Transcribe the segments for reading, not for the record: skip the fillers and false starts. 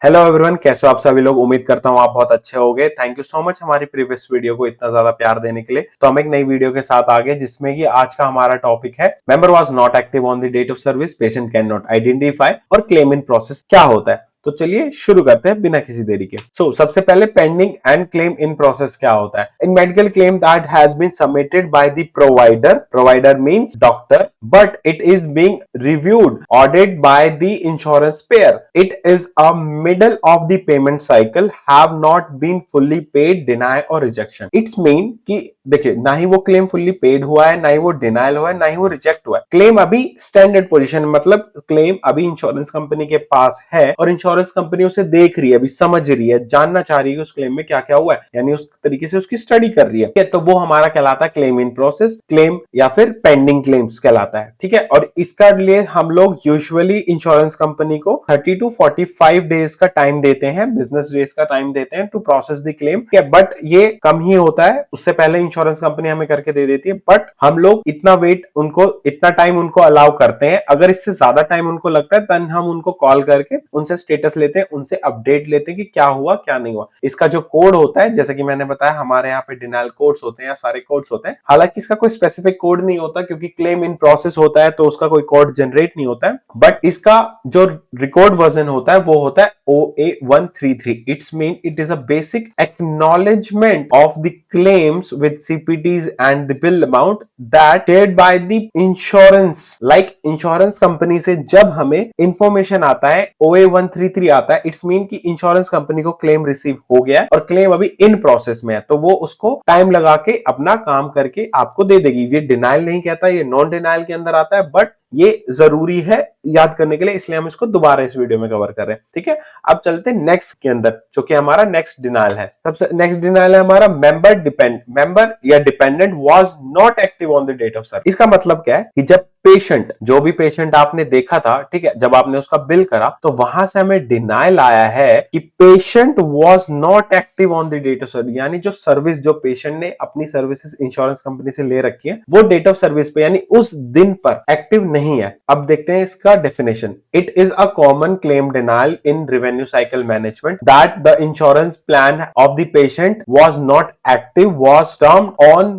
Hello everyone, कैसे हो आप सभी लोग। उम्मीद करता हूँ आप बहुत अच्छे होंगे। थैंक यू सो मच हमारी प्रीवियस वीडियो को इतना ज्यादा प्यार देने के लिए। तो हम एक नई वीडियो के साथ आ गए जिसमें कि आज का हमारा टॉपिक है member was not active on the date of service, patient can not identify और क्लेम इन प्रोसेस क्या होता है। तो चलिए शुरू करते हैं बिना किसी देरी के। सबसे पहले pending and claim in process क्या होता है। In medical claim that has been submitted by the provider means doctor, but it is being reviewed audit by the insurance payer. It is a middle of the payment cycle have not been fully paid, deny और rejection. It's mean कि देखिए, ना ही वो claim fully paid हुआ है, ना ही वो denial हुआ है, ना ही वो रिजेक्ट हुआ है। क्लेम अभी स्टैंडर्ड पोजीशन, मतलब क्लेम अभी इंश्योरेंस कंपनी के पास है और इंश्योरेंस कंपनी उसे देख रही है, अभी समझ रही है, जानना चाह रही है उस क्लेम में क्या क्या हुआ है, यानी उस तरीके से उसकी स्टडी कर रही है। तो वो हमारा कहलाता है क्लेम इन प्रोसेस, क्लेम या फिर पेंडिंग क्लेम्स कहलाता है। ठीक है, और इसका लिए हम लोग यूजुअली इंश्योरेंस कंपनी को 30 to 45 डेज का टाइम देते हैं, बिजनेस डेज का टाइम देते हैं to process the claim. But ये कम ही होता है, उससे पहले इंश्योरेंस कंपनी हमें करके दे देती है, बट हम लोग इतना टाइम उनको अलाउ करते हैं। अगर इससे ज्यादा टाइम उनको लगता है तब हम उनको कॉल करके उनसे स्टेटस लेते हैं, उनसे अपडेट लेते हैं कि क्या हुआ क्या नहीं हुआ। इसका जो कोड होता है, जैसे कि मैंने बताया, हमारे यहाँ पे डिनाइल कोड्स होते हैं या सारे कोड्स होते हैं। हालांकि इसका कोई स्पेसिफिक कोड नहीं होता क्योंकि क्लेम इन प्रोसेस होता है तो उसका कोई कोड जनरेट नहीं होता है, बट इसका जो रिकॉर्ड वर्जन होता है वो होता है OA133. It's mean it is a basic acknowledgement of the claims with CPTs and the bill amount that shared by the insurance. Like insurance company से जब हमें इंफॉर्मेशन आता है, OA133 आता है, इट्स मीन कि इंश्योरेंस कंपनी को claim receive हो गया है और क्लेम अभी इन प्रोसेस में है, तो वो उसको टाइम लगा के अपना काम करके आपको दे देगी। ये डिनाइल नहीं कहता, ये नॉन डिनाइल के अंदर आता है, बट ये जरूरी है याद करने के लिए, इसलिए हम इसको दोबारा इस वीडियो में कवर कर रहे हैं। ठीक है, अब चलते हैं नेक्स्ट के अंदर, जो कि हमारा नेक्स्ट डिनाइल है। सबसे नेक्स्ट डिनाइल है हमारा मेंबर या dependent was not active on the date of service. इसका मतलब क्या है कि जब पेशेंट, जो भी पेशेंट आपने देखा था, ठीक है, जब आपने उसका बिल करा तो वहां से हमें डिनाइल आया है कि patient was not active on the date of service, यानी जो सर्विस जो पेशेंट ने अपनी सर्विसेज इंश्योरेंस कंपनी से ले रखी है वो डेट ऑफ सर्विस पे यानी उस दिन पर एक्टिव नहीं है। अब देखते हैं इसका definition. It is a common claim denial in revenue cycle management that the insurance plan of the patient was not active, was termed on,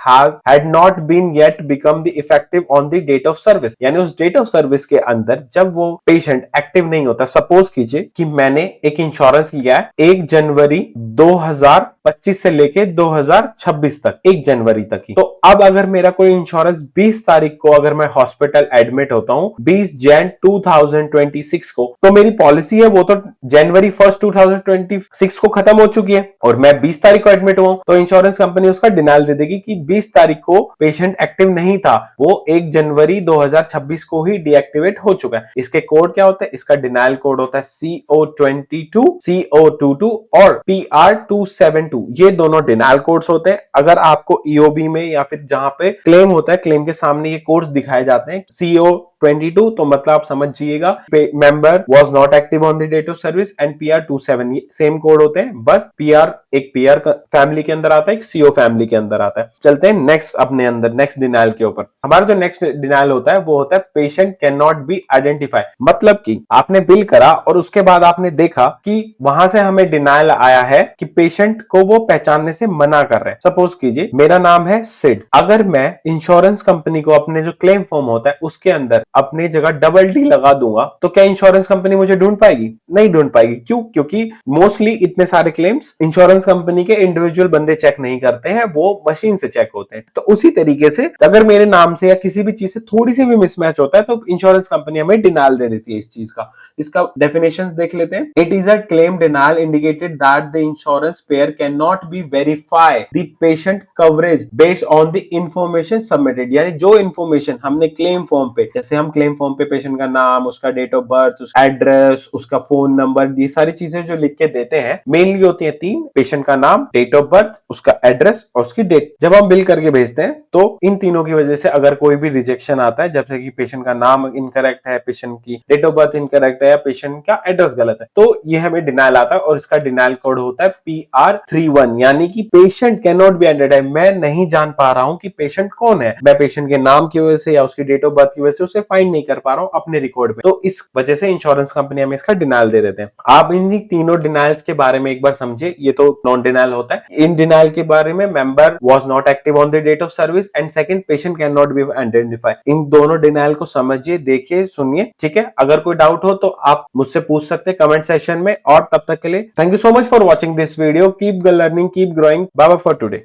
had not been yet become the effective on the date of service. यानी उस date of service के अंदर जब वो patient active नहीं होता, suppose कीजिए कि मैंने एक इंश्योरेंस लिया है 1 जनवरी 2025 से लेके 2026 तक, 1 जनवरी तक ही। तो अब अगर मेरा कोई इंश्योरेंस 20 तारीख को अगर मैं हॉस्पिटल एडमिट होता हूं 20 जैन 2026 को, तो मेरी पॉलिसी है वो तो जनवरी 1 2026 को खत्म हो चुकी है और मैं 20 तारीख को एडमिट हुआ, तो इंश्योरेंस कंपनी उसका डिनाइल दे देगी कि 20 तारीख को पेशेंट एक्टिव नहीं था, वो 1 जनवरी 2026 को ही डीएक्टिवेट हो चुका है। इसके कोड क्या होता है? इसका डिनाइल कोड होता है CO22, CO22 और PR272। ये दोनों डिनाइल कोड्स होते हैं। अगर आपको EOB में या फिर जहां पे क्लेम होता है, क्लेम के सामने ये कोड्स दिखाए जाते हैं CO22, तो मतलब आप समझ जाइएगा member was not active on the date of service, and PR27 same code होते हैं, बट एक PR फैमिली के अंदर आता है, एक CO फैमिली के अंदर आता है। चलते हैं नेक्स्ट अपने अंदर, नेक्स्ट डिनाइल के ऊपर। हमारा जो नेक्स्ट डिनाइल होता है वो होता है patient can not be identify. मतलब कि आपने बिल करा और उसके बाद आपने देखा कि वहां से हमें डिनाइल आया है कि पेशेंट को वो पहचानने से मना कर रहे हैं। सपोज कीजिए मेरा नाम है सिड, अगर मैं इंश्योरेंस कंपनी को अपने जो क्लेम फॉर्म होता है उसके अंदर अपनी जगह DD लगा दूंगा, तो क्या इंश्योरेंस कंपनी मुझे ढूंढ पाएगी? नहीं ढूंढ पाएगी। क्यों? क्योंकि मोस्टली इतने सारे क्लेम्स इंश्योरेंस कंपनी के इंडिविजुअल बंदे चेक नहीं करते हैं, वो मशीन से चेक होते हैं। तो उसी तरीके से अगर मेरे नाम से या किसी भी चीज से थोड़ी सी भी मिसमैच होता है तो इंश्योरेंस कंपनी हमें डिनाइल दे देती है इस चीज का। इसका डेफिनेशन देख लेते हैं। It is a claim denial indicated that the insurance pair can not B verify the patient coverage based on the information submitted. यानी जो इंफॉर्मेशन हमने क्लेम फॉर्म पे, जैसे हम क्लेम फॉर्म पे पेशेंट का नाम, उसका डेट ऑफ बर्थ, उसका एड्रेस, उसका फोन नंबर, ये सारी चीजें जो लिख के देते हैं मेनली होती है 3: पेशेंट का नाम, डेट ऑफ बर्थ, उसका एड्रेस और उसकी डेट। जब हम बिल करके भेजते हैं तो इन तीनों की वजह से अगर कोई भी रिजेक्शन आता है, जैसे कि पेशेंट का नाम इनकरेक्ट है, पेशेंट की डेट ऑफ बर्थ इनकरेक्ट है या पेशेंट का एड्रेस गलत है, तो ये हमें डिनाइल आता है और इसका डिनाइल कोड होता है PR31, यानी कि patient can not be identified. मैं नहीं जान पा रहा हूं कि पेशेंट कौन है, मैं पेशेंट के नाम की वजह से या उसकी डेट ऑफ बर्थ की वजह से से उसे फाइंड नहीं कर पा रहा हूँ अपने रिकॉर्ड में, तो इस वजह से इंश्योरेंस कंपनी हमें इसका डिनायल दे देते हैं। आप इन तीनों डिनायल्स के बारे में एक बार समझे, ये तो नॉन डिनायल होता है। इन डिनायल के बारे में member was not active on the date of service and second patient can not be identify. इन दोनों डिनायल को समझिए, देखिए, सुनिए, ठीक है। अगर कोई डाउट हो तो आप मुझसे पूछ सकते हैं कमेंट सेक्शन में। और तब तक के लिए thank you so much for watching this video. Keep learning, keep growing. Bye bye for today.